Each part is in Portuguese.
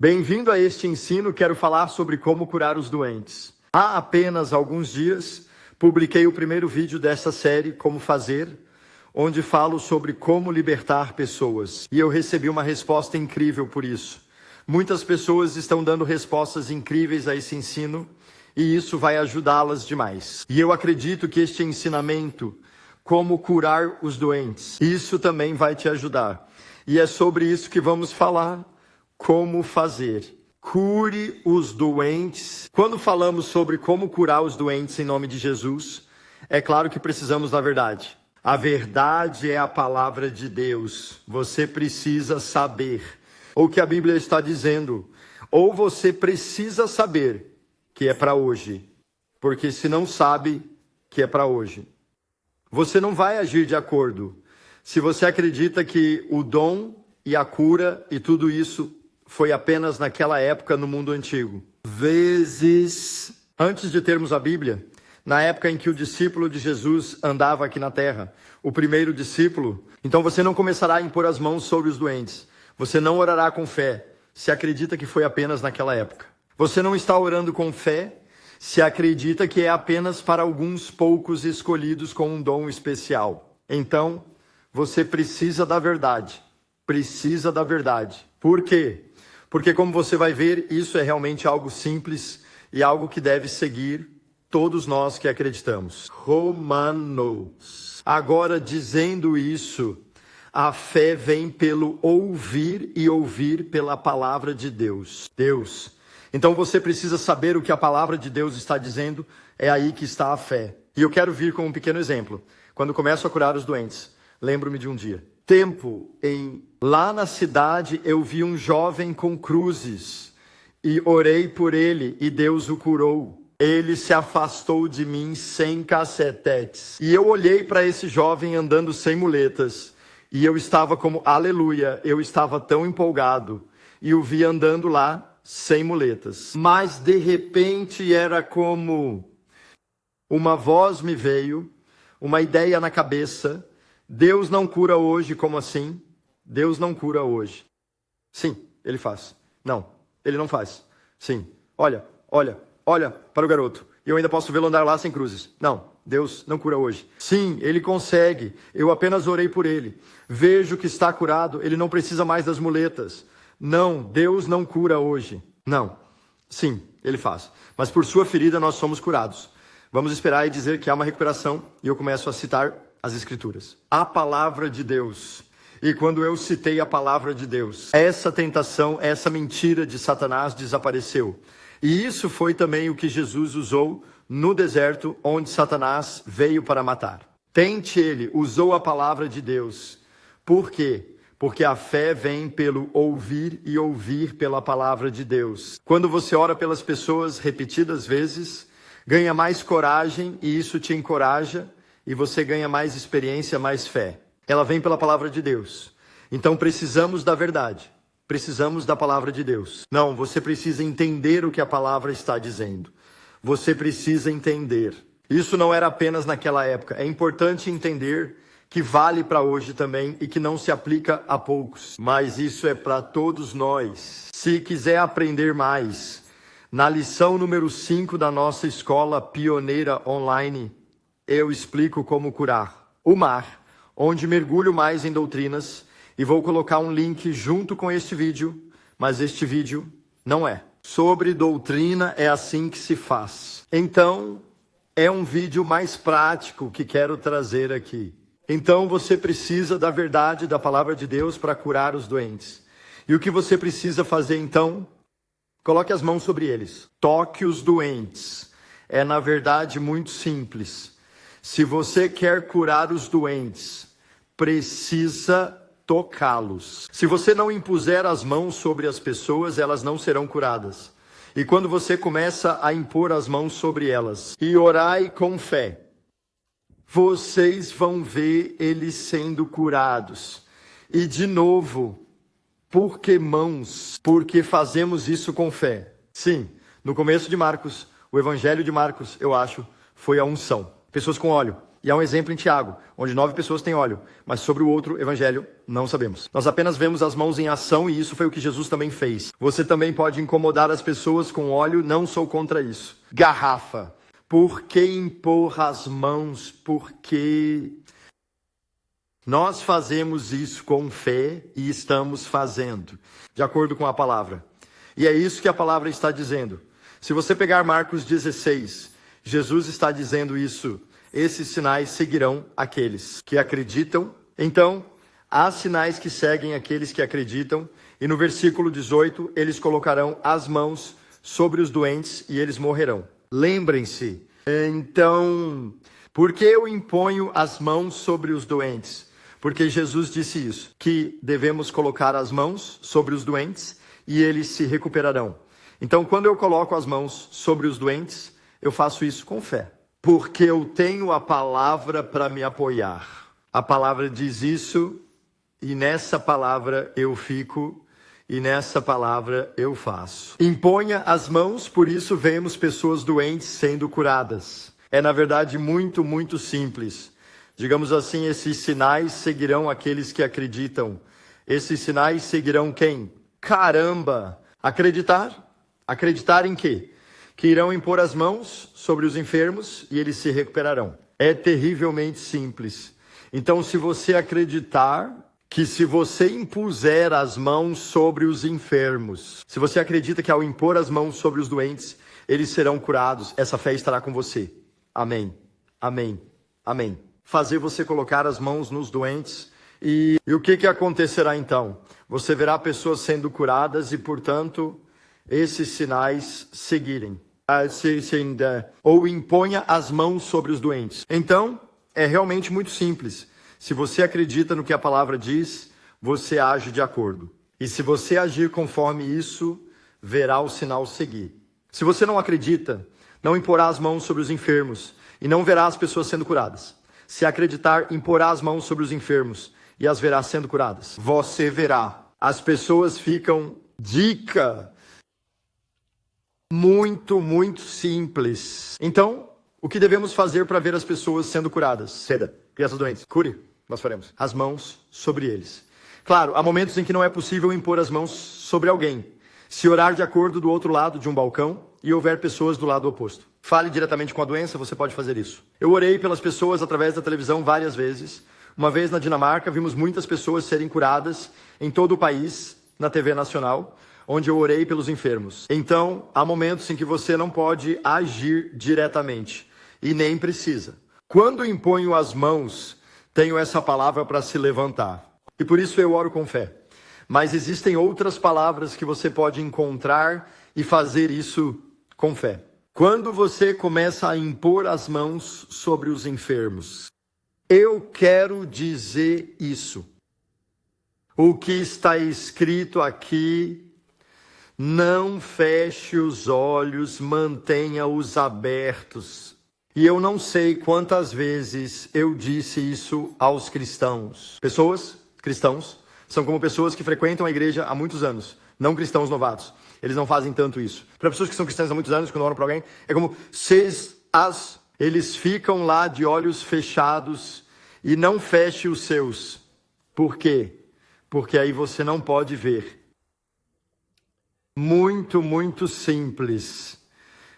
Bem-vindo a este ensino, quero falar sobre como curar os doentes. Há apenas alguns dias, publiquei o primeiro vídeo dessa série, Como Fazer, onde falo sobre como libertar pessoas. E eu recebi uma resposta incrível por isso. Muitas pessoas estão dando respostas incríveis a esse ensino, e isso vai ajudá-las demais. E eu acredito que este ensinamento, como curar os doentes, isso também vai te ajudar. E é sobre isso que vamos falar. Como fazer? Cure os doentes. Quando falamos sobre como curar os doentes em nome de Jesus, é claro que precisamos da verdade. A verdade é a palavra de Deus. Você precisa saber o que a Bíblia está dizendo. Ou você precisa saber que é para hoje. Porque se não sabe que é para hoje, você não vai agir de acordo. Se você acredita que o dom e a cura e tudo isso foi apenas naquela época no mundo antigo. Antes de termos a Bíblia, na época em que o discípulo de Jesus andava aqui na terra, o primeiro discípulo, então você não começará a impor as mãos sobre os doentes. Você não orará com fé, se acredita que foi apenas naquela época. Você não está orando com fé, se acredita que é apenas para alguns poucos escolhidos com um dom especial. Então, você precisa da verdade. Precisa da verdade. Por quê? Porque, como você vai ver, isso é realmente algo simples e algo que deve seguir todos nós que acreditamos. Romanos. Agora, dizendo isso, a fé vem pelo ouvir e ouvir pela palavra de Deus. Então você precisa saber o que a palavra de Deus está dizendo, é aí que está a fé. E eu quero vir com um pequeno exemplo. Quando começo a curar os doentes, lembro-me de um dia. Lá na cidade eu vi um jovem com cruzes e orei por ele e Deus o curou. Ele se afastou de mim sem cacetetes. E eu olhei para esse jovem andando sem muletas e eu estava como aleluia, eu estava tão empolgado e o vi andando lá sem muletas. Mas de repente era como uma voz me veio, uma ideia na cabeça. Deus não cura hoje, como assim? Deus não cura hoje. Sim, ele faz. Não, ele não faz. Sim, olha para o garoto. E eu ainda posso vê-lo andar lá sem cruzes. Não, Deus não cura hoje. Sim, ele consegue. Eu apenas orei por ele. Vejo que está curado, ele não precisa mais das muletas. Não, Deus não cura hoje. Não, sim, ele faz. Mas por sua ferida nós somos curados. Vamos esperar e dizer que há uma recuperação. E eu começo a citar as Escrituras. A palavra de Deus. E quando eu citei a palavra de Deus, essa tentação, essa mentira de Satanás desapareceu. E isso foi também o que Jesus usou no deserto, onde Satanás veio para matar. Ele usou a palavra de Deus. Por quê? Porque a fé vem pelo ouvir e ouvir pela palavra de Deus. Quando você ora pelas pessoas repetidas vezes, ganha mais coragem e isso te encoraja. E você ganha mais experiência, mais fé. Ela vem pela palavra de Deus. Então precisamos da verdade. Precisamos da palavra de Deus. Não, você precisa entender o que a palavra está dizendo. Você precisa entender. Isso não era apenas naquela época. É importante entender que vale para hoje também e que não se aplica a poucos. Mas isso é para todos nós. Se quiser aprender mais, na lição número 5 da nossa escola pioneira online, eu explico como curar o mar, onde mergulho mais em doutrinas, e vou colocar um link junto com este vídeo, mas este vídeo não é. Sobre doutrina é assim que se faz. Então, é um vídeo mais prático que quero trazer aqui. Então, você precisa da verdade da palavra de Deus para curar os doentes. E o que você precisa fazer então? Coloque as mãos sobre eles. Toque os doentes. É na verdade muito simples. Se você quer curar os doentes, precisa tocá-los. Se você não impuser as mãos sobre as pessoas, elas não serão curadas. E quando você começa a impor as mãos sobre elas e orai com fé, vocês vão ver eles sendo curados. E de novo, por que mãos? Porque fazemos isso com fé. Sim, no começo de Marcos, o Evangelho de Marcos, eu acho, foi a unção. Pessoas com óleo. E há um exemplo em Tiago, onde 9 pessoas têm óleo, mas sobre o outro evangelho não sabemos. Nós apenas vemos as mãos em ação e isso foi o que Jesus também fez. Você também pode incomodar as pessoas com óleo, não sou contra isso. Garrafa. Por que impor as mãos? Porque nós fazemos isso com fé e estamos fazendo, de acordo com a palavra. E é isso que a palavra está dizendo. Se você pegar Marcos 16, Jesus está dizendo isso. Esses sinais seguirão aqueles que acreditam. Então, há sinais que seguem aqueles que acreditam. E no versículo 18, eles colocarão as mãos sobre os doentes e eles morrerão. Lembrem-se. Então, por que eu imponho as mãos sobre os doentes? Porque Jesus disse isso, que devemos colocar as mãos sobre os doentes e eles se recuperarão. Então, quando eu coloco as mãos sobre os doentes, eu faço isso com fé. Porque eu tenho a palavra para me apoiar. A palavra diz isso e nessa palavra eu fico e nessa palavra eu faço. Imponha as mãos, por isso vemos pessoas doentes sendo curadas. É na verdade muito, muito simples. Digamos assim, esses sinais seguirão aqueles que acreditam. Esses sinais seguirão quem? Caramba! Acreditar? Acreditar em quê? Que irão impor as mãos sobre os enfermos e eles se recuperarão. É terrivelmente simples. Então, se você acreditar que se você impuser as mãos sobre os enfermos, se você acredita que ao impor as mãos sobre os doentes, eles serão curados, essa fé estará com você. Amém. Amém. Amém. Fazer você colocar as mãos nos doentes e o que acontecerá então? Você verá pessoas sendo curadas e, portanto, esses sinais seguirem. Ou imponha as mãos sobre os doentes. Então, é realmente muito simples. Se você acredita no que a palavra diz, você age de acordo. E se você agir conforme isso, verá o sinal seguir. Se você não acredita, não imporá as mãos sobre os enfermos e não verá as pessoas sendo curadas. Se acreditar, imporá as mãos sobre os enfermos e as verá sendo curadas. Você verá. As pessoas ficam... Dica! Muito, muito simples. Então, o que devemos fazer para ver as pessoas sendo curadas? Ceda. Crianças doentes. Cure. Nós faremos. As mãos sobre eles. Claro, há momentos em que não é possível impor as mãos sobre alguém. Se orar de acordo do outro lado de um balcão e houver pessoas do lado oposto. Fale diretamente com a doença, você pode fazer isso. Eu orei pelas pessoas através da televisão várias vezes. Uma vez na Dinamarca, vimos muitas pessoas serem curadas em todo o país, na TV nacional, onde eu orei pelos enfermos. Então, há momentos em que você não pode agir diretamente, e nem precisa. Quando imponho as mãos, tenho essa palavra para se levantar. E por isso eu oro com fé. Mas existem outras palavras que você pode encontrar e fazer isso com fé. Quando você começa a impor as mãos sobre os enfermos, eu quero dizer isso. O que está escrito aqui, não feche os olhos, mantenha-os abertos. E eu não sei quantas vezes eu disse isso aos cristãos. Cristãos, são como pessoas que frequentam a igreja há muitos anos, não cristãos novatos. Eles não fazem tanto isso. Para pessoas que são cristãs há muitos anos, quando oram para alguém, é como eles ficam lá de olhos fechados e não feche os seus. Por quê? Porque aí você não pode ver. Muito, muito simples.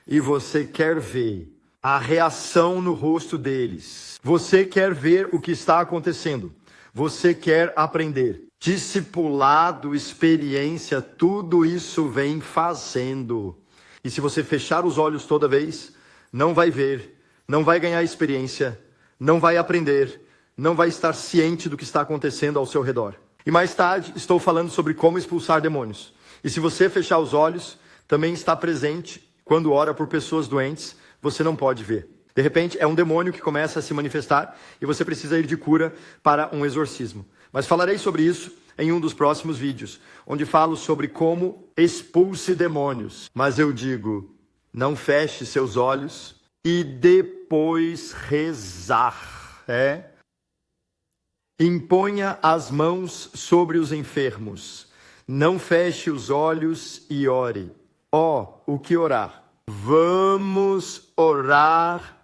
E você quer ver a reação no rosto deles. Você quer ver o que está acontecendo. Você quer aprender. Discipulado, experiência, tudo isso vem fazendo. E se você fechar os olhos toda vez, não vai ver, não vai ganhar experiência, não vai aprender, não vai estar ciente do que está acontecendo ao seu redor. E mais tarde, estou falando sobre como expulsar demônios. E se você fechar os olhos, também está presente quando ora por pessoas doentes, você não pode ver. De repente, é um demônio que começa a se manifestar e você precisa ir de cura para um exorcismo. Mas falarei sobre isso em um dos próximos vídeos, onde falo sobre como expulse demônios. Mas eu digo, não feche seus olhos e depois rezar. Imponha as mãos sobre os enfermos. Não feche os olhos e ore. O que orar? Vamos orar.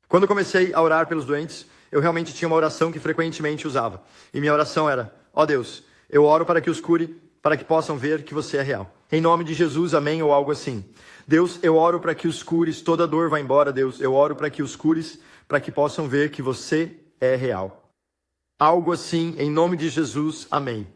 Quando eu comecei a orar pelos doentes, eu realmente tinha uma oração que frequentemente usava. E minha oração era: ó Deus, eu oro para que os cure, para que possam ver que você é real. Em nome de Jesus, amém, ou algo assim. Deus, eu oro para que os cures, toda dor vá embora, Deus. Eu oro para que os cures, para que possam ver que você é real. Algo assim, em nome de Jesus, amém.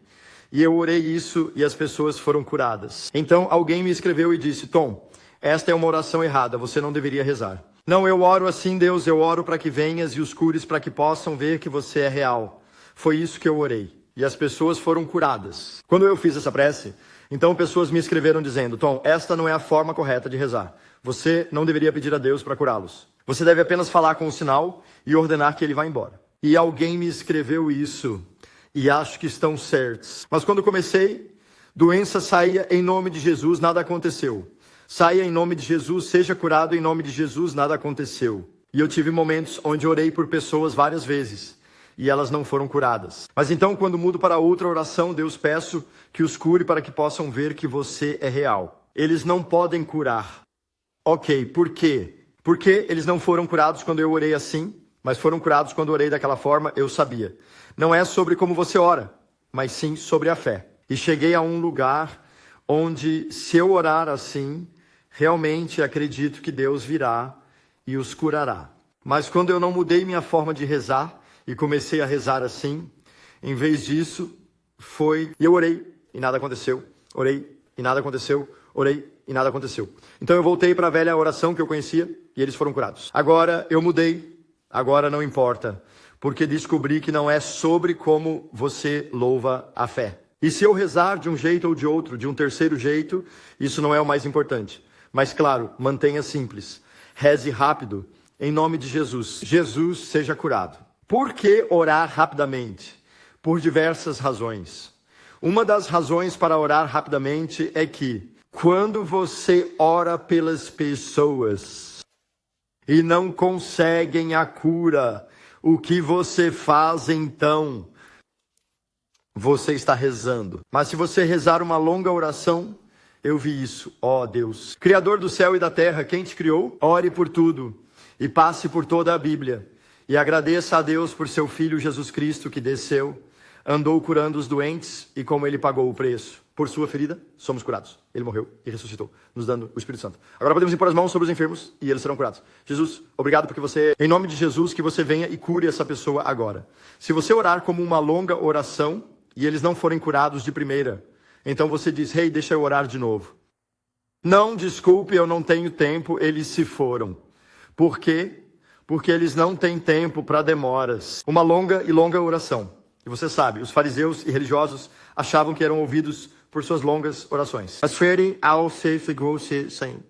E eu orei isso e as pessoas foram curadas. Então alguém me escreveu e disse: Tom, esta é uma oração errada, você não deveria rezar. Não, eu oro assim, Deus, eu oro para que venhas e os cures para que possam ver que você é real. Foi isso que eu orei. E as pessoas foram curadas. Quando eu fiz essa prece, então pessoas me escreveram dizendo: Tom, esta não é a forma correta de rezar. Você não deveria pedir a Deus para curá-los. Você deve apenas falar com o sinal e ordenar que ele vá embora. E alguém me escreveu isso e acho que estão certos. Mas quando comecei, doença saía em nome de Jesus, nada aconteceu. Saia em nome de Jesus, seja curado em nome de Jesus, nada aconteceu. E eu tive momentos onde orei por pessoas várias vezes e elas não foram curadas. Mas então, quando mudo para outra oração, Deus, peço que os cure para que possam ver que você é real. Eles não podem curar. Ok, por quê? Porque eles não foram curados quando eu orei assim, mas foram curados quando eu orei daquela forma, eu sabia. Não é sobre como você ora, mas sim sobre a fé. E cheguei a um lugar onde, se eu orar assim, realmente acredito que Deus virá e os curará. Mas quando eu não mudei minha forma de rezar e comecei a rezar assim, em vez disso, e eu orei e nada aconteceu. Orei e nada aconteceu. Orei e nada aconteceu. Então eu voltei para a velha oração que eu conhecia e eles foram curados. Agora eu mudei, agora não importa, porque descobri que não é sobre como você louva a fé. E se eu rezar de um jeito ou de outro, de um terceiro jeito, isso não é o mais importante. Mas claro, mantenha simples. Reze rápido, em nome de Jesus. Jesus seja curado. Por que orar rapidamente? Por diversas razões. Uma das razões para orar rapidamente é que, quando você ora pelas pessoas e não conseguem a cura, o que você faz então? Você está rezando. Mas se você rezar uma longa oração, eu vi isso. Ó Deus, Criador do céu e da terra, quem te criou? Ore por tudo e passe por toda a Bíblia. E agradeça a Deus por seu Filho Jesus Cristo que desceu, andou curando os doentes e como ele pagou o preço. Por sua ferida, somos curados. Ele morreu e ressuscitou, nos dando o Espírito Santo. Agora podemos impor as mãos sobre os enfermos e eles serão curados. Jesus, obrigado porque você, em nome de Jesus, que você venha e cure essa pessoa agora. Se você orar como uma longa oração e eles não forem curados de primeira, então você diz: Rei, deixa eu orar de novo. Não, desculpe, eu não tenho tempo, eles se foram. Por quê? Porque eles não têm tempo para demoras. Uma longa e longa oração. E você sabe, os fariseus e religiosos achavam que eram ouvidos por suas longas orações.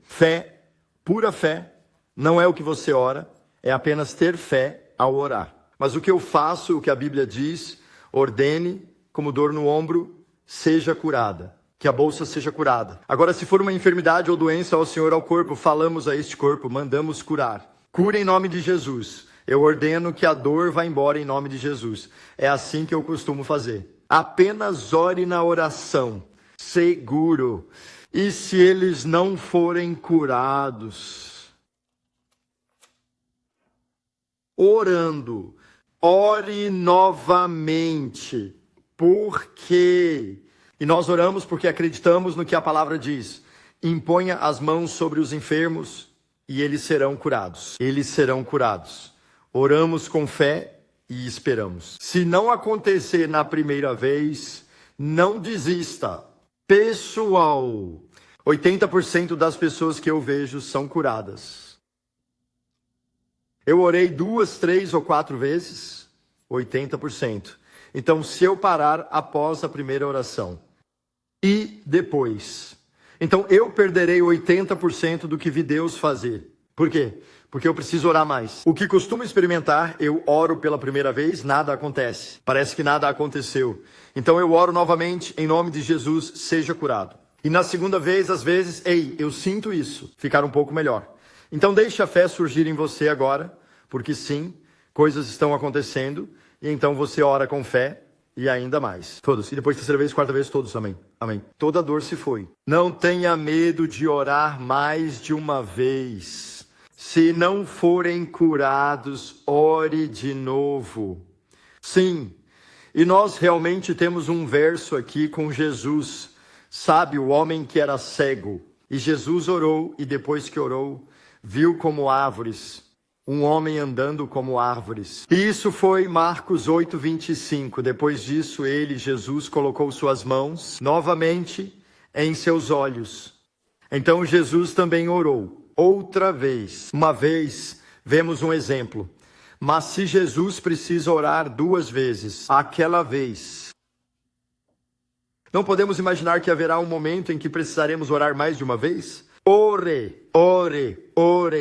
Fé, pura fé, não é o que você ora, é apenas ter fé ao orar. Mas o que eu faço, o que a Bíblia diz, ordene, como dor no ombro, seja curada. Que a bolsa seja curada. Agora, se for uma enfermidade ou doença ao Senhor, ao corpo, falamos a este corpo, mandamos curar. Cura em nome de Jesus. Eu ordeno que a dor vá embora em nome de Jesus. É assim que eu costumo fazer. Apenas ore na oração, seguro. E se eles não forem curados? Orando, ore novamente. Por quê? E nós oramos porque acreditamos no que a palavra diz. Imponha as mãos sobre os enfermos e eles serão curados. Eles serão curados. Oramos com fé e esperamos. Se não acontecer na primeira vez, não desista. Pessoal, 80% das pessoas que eu vejo são curadas. Eu orei 2, 3 ou 4 vezes, 80%. Então, se eu parar após a primeira oração e depois, então eu perderei 80% do que vi Deus fazer. Por quê? Porque eu preciso orar mais. O que costumo experimentar, eu oro pela primeira vez, nada acontece. Parece que nada aconteceu. Então eu oro novamente, em nome de Jesus, seja curado. E na segunda vez, às vezes, ei, eu sinto isso, ficar um pouco melhor. Então deixe a fé surgir em você agora, porque sim, coisas estão acontecendo, e então você ora com fé, e ainda mais. Todos. E depois, terceira vez, quarta vez, todos. Amém. Amém. Toda dor se foi. Não tenha medo de orar mais de uma vez. Se não forem curados, ore de novo. Sim, e nós realmente temos um verso aqui com Jesus, sabe, o homem que era cego. E Jesus orou, e depois que orou, viu como árvores, um homem andando como árvores. E isso foi Marcos 8:25. Depois disso, Jesus, colocou suas mãos novamente em seus olhos. Então Jesus também orou, outra vez. Uma vez, vemos um exemplo. Mas se Jesus precisa orar 2 vezes, aquela vez, não podemos imaginar que haverá um momento em que precisaremos orar mais de uma vez? Ore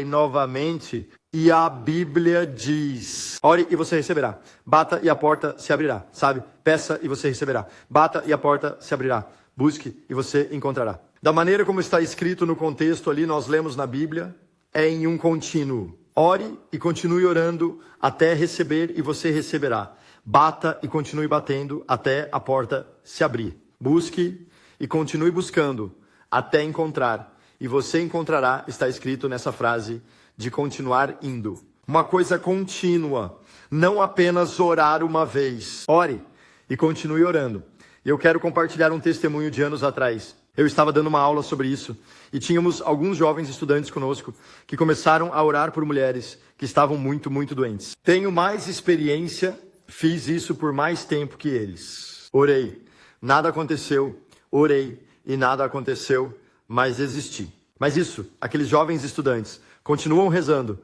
novamente. E a Bíblia diz: ore e você receberá. Bata e a porta se abrirá. Sabe? Peça e você receberá. Bata e a porta se abrirá. Busque e você encontrará. Da maneira como está escrito no contexto ali, nós lemos na Bíblia, é em um contínuo. Ore e continue orando até receber e você receberá. Bata e continue batendo até a porta se abrir. Busque e continue buscando até encontrar. E você encontrará, está escrito nessa frase, de continuar indo. Uma coisa contínua, não apenas orar uma vez. Ore e continue orando. E eu quero compartilhar um testemunho de anos atrás. Eu estava dando uma aula sobre isso e tínhamos alguns jovens estudantes conosco que começaram a orar por mulheres que estavam muito doentes. Tenho mais experiência, fiz isso por mais tempo que eles. Orei, nada aconteceu, orei e nada aconteceu, mas existi. Mas isso, aqueles jovens estudantes continuam rezando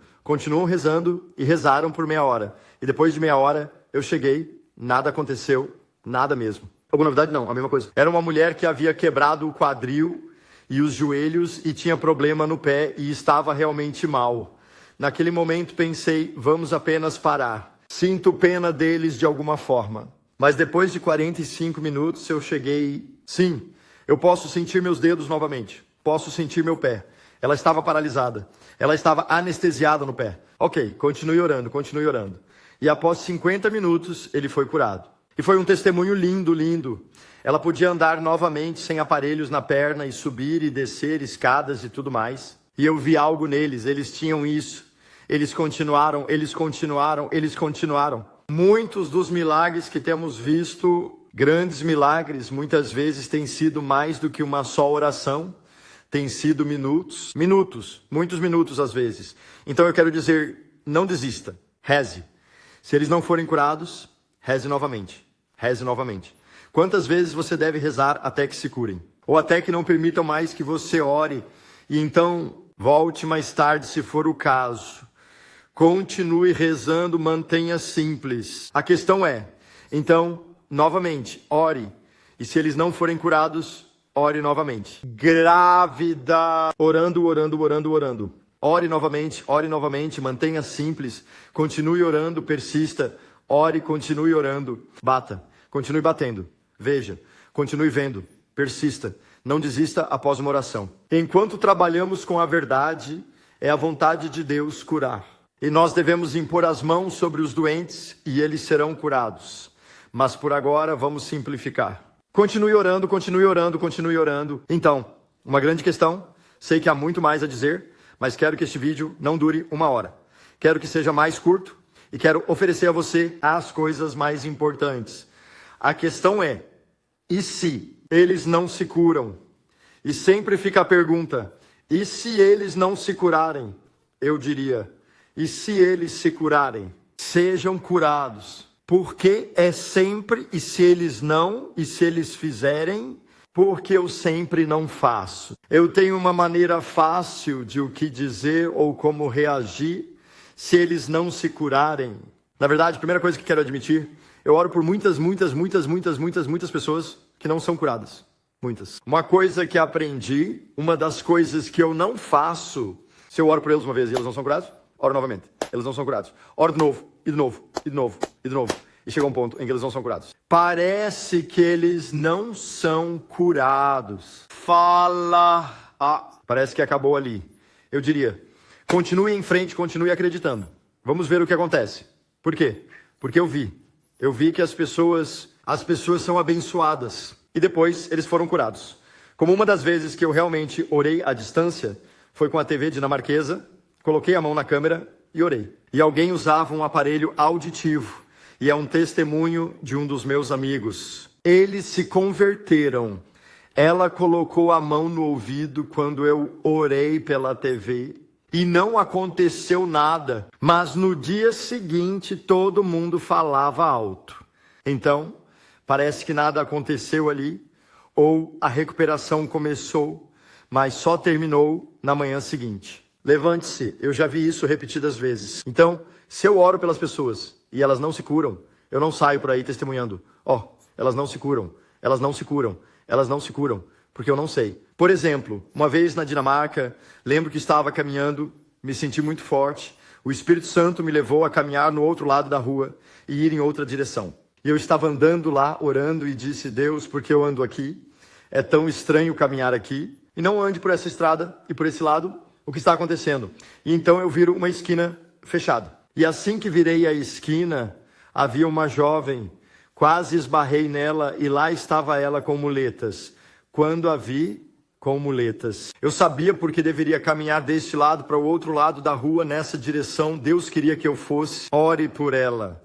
e rezaram por meia hora. E depois de meia hora eu cheguei, nada aconteceu, nada mesmo. Alguma novidade? Não, a mesma coisa. Era uma mulher que havia quebrado o quadril e os joelhos e tinha problema no pé e estava realmente mal. Naquele momento pensei, vamos apenas parar. Sinto pena deles de alguma forma. Mas depois de 45 minutos eu cheguei, sim, eu posso sentir meus dedos novamente. Posso sentir meu pé. Ela estava paralisada. Ela estava anestesiada no pé. Ok, continue orando. E após 50 minutos ele foi curado. E foi um testemunho lindo. Ela podia andar novamente sem aparelhos na perna e subir e descer escadas e tudo mais. E eu vi algo neles, eles tinham isso. Eles continuaram. Muitos dos milagres que temos visto, grandes milagres, muitas vezes têm sido mais do que uma só oração. Tem sido minutos, muitos minutos às vezes. Então eu quero dizer, não desista, reze. Se eles não forem curados, reze novamente. Quantas vezes você deve rezar até que se curem? Ou até que não permitam mais que você ore. E então, volte mais tarde se for o caso. Continue rezando, mantenha simples. A questão é, então, novamente, ore. E se eles não forem curados, ore novamente. Grávida. Orando. Ore novamente, mantenha simples. Continue orando, persista. Ore, continue orando. Bata, continue batendo. Veja, continue vendo. Persista. Não desista após uma oração. Enquanto trabalhamos com a verdade, é a vontade de Deus curar. E nós devemos impor as mãos sobre os doentes e eles serão curados. Mas por agora, vamos simplificar. Continue orando. Então, uma grande questão. Sei que há muito mais a dizer, mas quero que este vídeo não dure 1 hora. Quero que seja mais curto. E quero oferecer a você as coisas mais importantes. A questão é, e se eles não se curam? E sempre fica a pergunta, e se eles não se curarem? Eu diria, e se eles se curarem? Sejam curados. Porque é sempre, e se eles não, e se eles fizerem, porque eu sempre não faço. Eu tenho uma maneira fácil de o que dizer ou como reagir, se eles não se curarem. Na verdade, a primeira coisa que quero admitir, eu oro por muitas pessoas que não são curadas. Muitas. Uma coisa que aprendi, uma das coisas que eu não faço, se eu oro por eles uma vez e eles não são curados, oro novamente. Eles não são curados. Oro de novo. E chega um ponto em que eles não são curados. Parece que eles não são curados. Parece que acabou ali. Eu diria, continue em frente, continue acreditando. Vamos ver o que acontece. Por quê? Porque eu vi que as pessoas são abençoadas. E depois eles foram curados. Como uma das vezes que eu realmente orei à distância, foi com a TV dinamarquesa, coloquei a mão na câmera e orei. E alguém usava um aparelho auditivo. E é um testemunho de um dos meus amigos. Eles se converteram. Ela colocou a mão no ouvido quando eu orei pela TV. E não aconteceu nada. Mas no dia seguinte todo mundo falava alto. Então, parece que nada aconteceu ali. Ou a recuperação começou, mas só terminou na manhã seguinte. Levante-se, eu já vi isso repetidas vezes. Então, se eu oro pelas pessoas e elas não se curam, eu não saio por aí testemunhando. Elas não se curam, elas não se curam, elas não se curam, porque eu não sei. Por exemplo, uma vez na Dinamarca, lembro que estava caminhando, me senti muito forte. O Espírito Santo me levou a caminhar no outro lado da rua e ir em outra direção. E eu estava andando lá, orando, e disse: Deus, por que eu ando aqui? É tão estranho caminhar aqui. E não ande por essa estrada e por esse lado, o que está acontecendo? E então eu viro uma esquina fechada. E assim que virei a esquina, havia uma jovem, quase esbarrei nela e lá estava ela com muletas. Quando a vi com muletas, eu sabia porque deveria caminhar deste lado para o outro lado da rua, nessa direção. Deus queria que eu fosse. Ore por ela.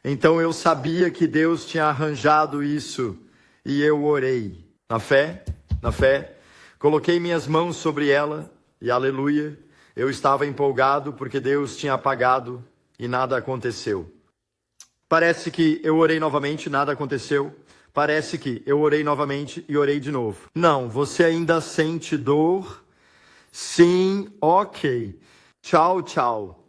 Então eu sabia que Deus tinha arranjado isso e eu orei. Na fé, coloquei minhas mãos sobre ela e aleluia, eu estava empolgado porque Deus tinha apagado e nada aconteceu. Parece que eu orei novamente, nada aconteceu. Parece que eu orei novamente e orei de novo. Não, você ainda sente dor? Sim, ok. Tchau, tchau.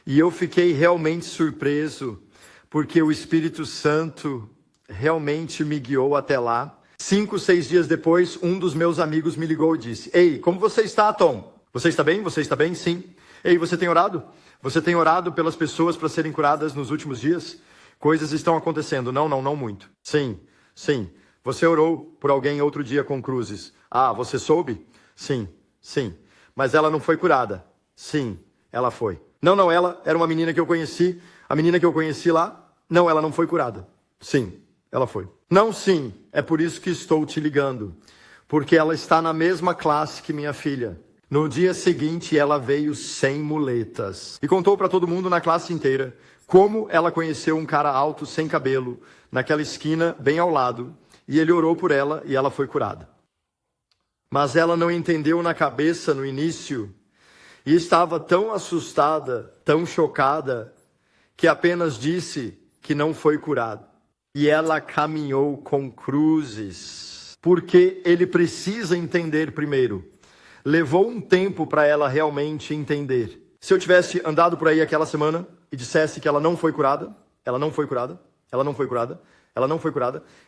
E eu fiquei realmente surpreso, porque o Espírito Santo realmente me guiou até lá. 5, 6 dias depois, um dos meus amigos me ligou e disse: Ei, como você está, Tom? Você está bem? Você está bem? Sim. Ei, você tem orado? Você tem orado pelas pessoas para serem curadas nos últimos dias? Coisas estão acontecendo. Não muito. Sim. Você orou por alguém outro dia com cruzes. Ah, você soube? Sim. Mas ela não foi curada. Sim, ela foi. Não, ela era uma menina que eu conheci. A menina que eu conheci lá, não, ela não foi curada. Sim, ela foi. Não, sim, é por isso que estou te ligando. Porque ela está na mesma classe que minha filha. No dia seguinte, ela veio sem muletas. E contou para todo mundo na classe inteira como ela conheceu um cara alto, sem cabelo, naquela esquina, bem ao lado. E ele orou por ela e ela foi curada. Mas ela não entendeu na cabeça no início. E estava tão assustada, tão chocada, que apenas disse que não foi curada. E ela caminhou com cruzes, porque ele precisa entender primeiro. Levou um tempo para ela realmente entender. Se eu tivesse andado por aí aquela semana e dissesse que ela não foi curada,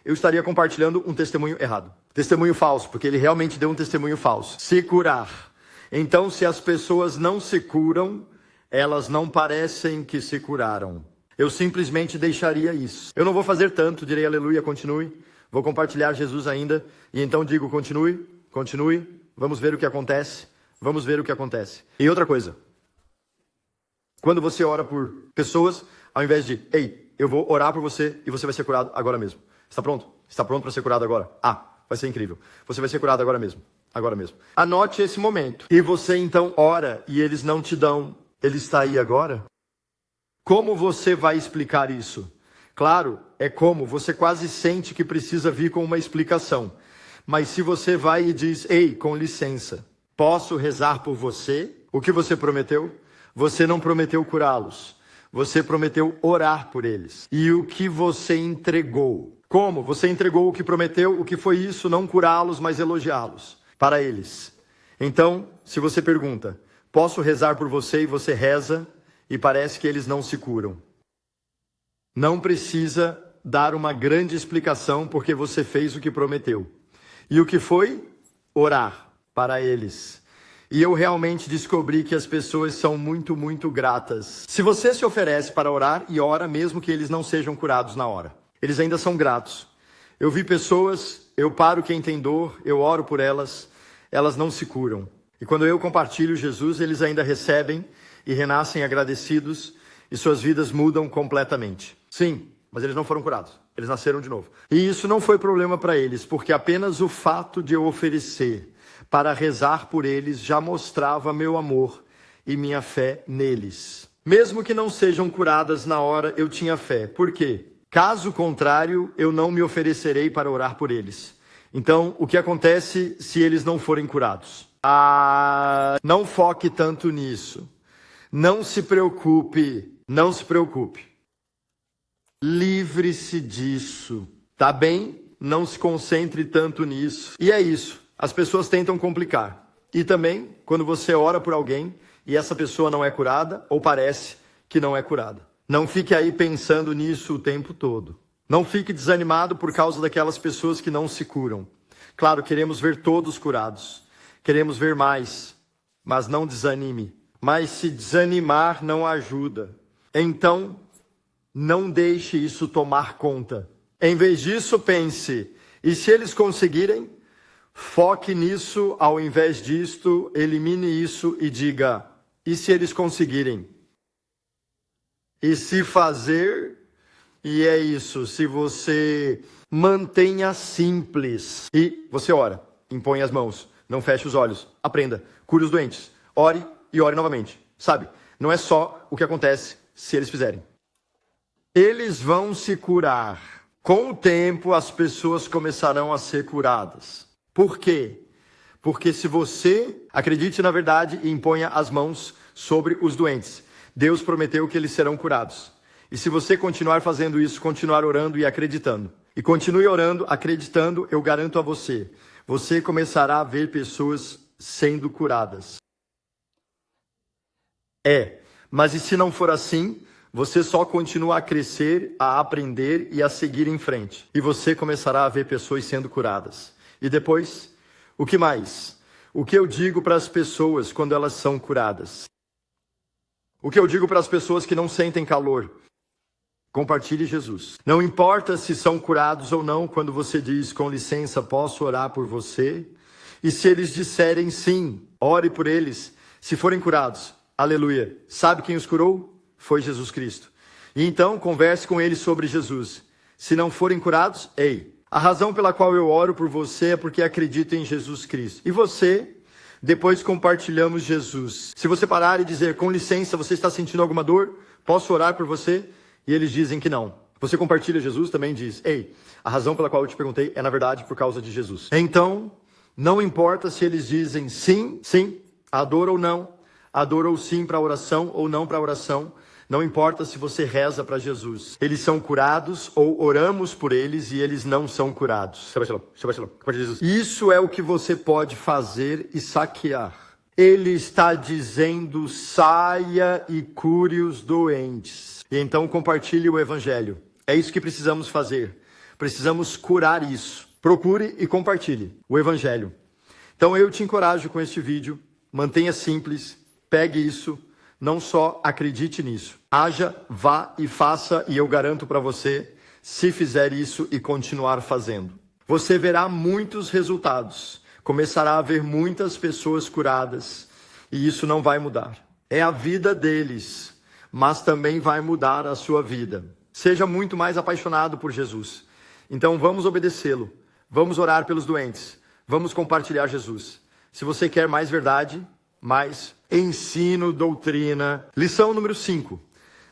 eu estaria compartilhando um testemunho errado. Testemunho falso, porque ele realmente deu um testemunho falso. Se curar. Então, se as pessoas não se curam, elas não parecem que se curaram. Eu simplesmente deixaria isso. Eu não vou fazer tanto, direi aleluia, continue. Vou compartilhar Jesus ainda. E então digo continue. Vamos ver o que acontece. E outra coisa. Quando você ora por pessoas, ao invés de, ei, eu vou orar por você e você vai ser curado agora mesmo. Está pronto? Está pronto para ser curado agora? Vai ser incrível. Você vai ser curado agora mesmo. Anote esse momento. E você então ora e eles não te dão. Ele está aí agora? Como você vai explicar isso? Claro, é como você quase sente que precisa vir com uma explicação. Mas se você vai e diz, ei, com licença, posso rezar por você? O que você prometeu? Você não prometeu curá-los. Você prometeu orar por eles. E o que você entregou? Como? Você entregou o que prometeu? O que foi isso? Não curá-los, mas elogiá-los para eles. Então, se você pergunta, posso rezar por você e você reza, e parece que eles não se curam. Não precisa dar uma grande explicação porque você fez o que prometeu. E o que foi? Orar para eles. E eu realmente descobri que as pessoas são muito, muito gratas. Se você se oferece para orar e ora mesmo que eles não sejam curados na hora, eles ainda são gratos. Eu vi pessoas, eu paro quem tem dor, eu oro por elas, elas não se curam. E quando eu compartilho Jesus, eles ainda recebem e renascem agradecidos e suas vidas mudam completamente. Sim, mas eles não foram curados. Eles nasceram de novo. E isso não foi problema para eles, porque apenas o fato de eu oferecer para rezar por eles já mostrava meu amor e minha fé neles. Mesmo que não sejam curadas na hora, eu tinha fé. Por quê? Caso contrário, eu não me oferecerei para orar por eles. Então, o que acontece se eles não forem curados? Não foque tanto nisso. Não se preocupe. Não se preocupe. Livre-se disso. Tá bem? Não se concentre tanto nisso. E é isso. As pessoas tentam complicar. E também, quando você ora por alguém e essa pessoa não é curada, ou parece que não é curada. Não fique aí pensando nisso o tempo todo. Não fique desanimado por causa daquelas pessoas que não se curam. Claro, queremos ver todos curados. Queremos ver mais. Mas não desanime. Mas se desanimar não ajuda. Então, não deixe isso tomar conta. Em vez disso, pense, e se eles conseguirem, foque nisso ao invés disto, elimine isso e diga, e se eles conseguirem? E se fazer, e é isso, se você mantenha simples, e você ora, impõe as mãos, não feche os olhos, aprenda, cure os doentes, ore e ore novamente, sabe? Não é só o que acontece se eles fizerem. Eles vão se curar. Com o tempo, as pessoas começarão a ser curadas. Por quê? Porque se você acredite na verdade e imponha as mãos sobre os doentes, Deus prometeu que eles serão curados. E se você continuar fazendo isso, continuar orando e acreditando, e continue orando, acreditando, eu garanto a você, você começará a ver pessoas sendo curadas. Mas e se não for assim? Você só continua a crescer, a aprender e a seguir em frente. E você começará a ver pessoas sendo curadas. E depois, o que mais? O que eu digo para as pessoas quando elas são curadas? O que eu digo para as pessoas que não sentem calor? Compartilhe Jesus. Não importa se são curados ou não, quando você diz, com licença, posso orar por você? E se eles disserem sim, ore por eles. Se forem curados, aleluia. Sabe quem os curou? Foi Jesus Cristo. E então, converse com eles sobre Jesus. Se não forem curados, a razão pela qual eu oro por você é porque acredito em Jesus Cristo. E você, depois compartilhamos Jesus. Se você parar e dizer, com licença, você está sentindo alguma dor? Posso orar por você? E eles dizem que não. Você compartilha Jesus, também diz, a razão pela qual eu te perguntei é, na verdade, por causa de Jesus. Então, não importa se eles dizem sim, a dor ou não, a dor ou sim para a oração ou não para a oração, não importa se você reza para Jesus. Eles são curados ou oramos por eles e eles não são curados. Isso é o que você pode fazer e saquear. Ele está dizendo, saia e cure os doentes. E então compartilhe o evangelho. É isso que precisamos fazer. Precisamos curar isso. Procure e compartilhe o evangelho. Então eu te encorajo com este vídeo. Mantenha simples. Pegue isso. Não só acredite nisso. Haja, vá e faça, e eu garanto para você, se fizer isso e continuar fazendo, você verá muitos resultados. Começará a ver muitas pessoas curadas, e isso não vai mudar. É a vida deles, mas também vai mudar a sua vida. Seja muito mais apaixonado por Jesus. Então vamos obedecê-lo. Vamos orar pelos doentes. Vamos compartilhar Jesus. Se você quer mais verdade, mais ensino, doutrina. Lição número 5.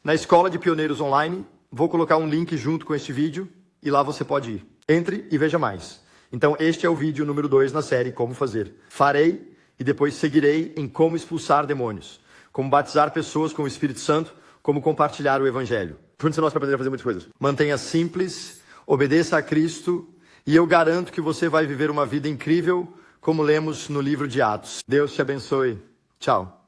Na Escola de Pioneiros Online, vou colocar um link junto com este vídeo e lá você pode ir. Entre e veja mais. Então este é o vídeo número 2 na série Como Fazer. Farei e depois seguirei em como expulsar demônios, como batizar pessoas com o Espírito Santo, como compartilhar o Evangelho. Junte-se a nós para poder fazer muitas coisas. Mantenha simples, obedeça a Cristo e eu garanto que você vai viver uma vida incrível, como lemos no livro de Atos. Deus te abençoe. Tchau.